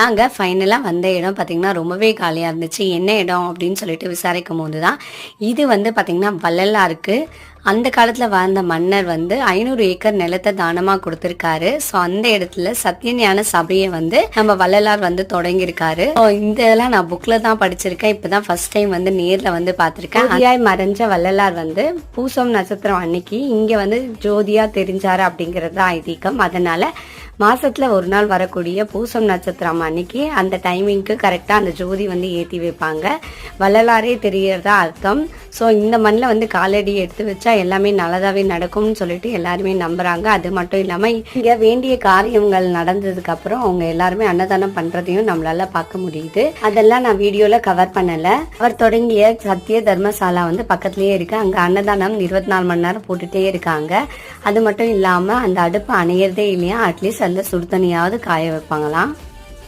நாங்கள் ஃபைனலாக வந்த இடம் பார்த்திங்கன்னா ரொம்பவே காலியாக இருந்துச்சு. என்ன இடம் அப்படின்னு சொல்லிட்டு விசாரிக்கும் போது தான் இது வந்து பார்த்திங்கன்னா வள்ளலாருக்கு அந்த காலத்தில் வாழ்ந்த மன்னர் வந்து 500 ஏக்கர் நிலத்தை தானமாக கொடுத்துருக்காரு. ஸோ அந்த இடத்துல சத்தியஞான சபையை வந்து நம்ம வள்ளலார் வந்து தொடங்கியிருக்காரு. இந்த இதெல்லாம் நான் புக்கில் தான் படிச்சிருக்கேன். இப்போ தான் ஃபர்ஸ்ட் டைம் வந்து நேரில் வந்து பார்த்துருக்கேன். ஜோதியாய் மறைஞ்ச வள்ளலார் வந்து பூசம் நட்சத்திரம் அன்னைக்கு இங்கே வந்து ஜோதியாக தெரிஞ்சாரு அப்படிங்கிறது தான் ஐதீகம். அதனால மாசத்துல ஒரு நாள் வரக்கூடிய பூசம் நட்சத்திரம் அன்னைக்கு அந்த டைமிங்க்கு கரெக்டா அந்த ஜோதி வந்து ஏற்றி வைப்பாங்க. வள்ளலாரே தெரியறதா அர்த்தம். ஸோ இந்த மண்ணில் வந்து காலடி எடுத்து வச்சா எல்லாமே நல்லதாவே நடக்கும்னு சொல்லிட்டு எல்லாருமே நம்புறாங்க. அது மட்டும் இல்லாமல் இங்கே வேண்டிய காரியங்கள் நடந்ததுக்கு அப்புறம் அவங்க எல்லாருமே அன்னதானம் பண்றதையும் நம்மளால பார்க்க முடியுது. அதெல்லாம் நான் வீடியோல கவர் பண்ணல. அவர் தொடங்கிய சத்திய தர்மசாலா வந்து பக்கத்துலயே இருக்கு. அங்க அன்னதானம் 24 மணி நேரம் போட்டுட்டே இருக்காங்க. அது மட்டும் இல்லாம அந்த அடுப்பு அணையறதே இல்லையா, அட்லீஸ்ட் அந்த சுடுதண்ணியாவது காய வைப்பாங்களாம்.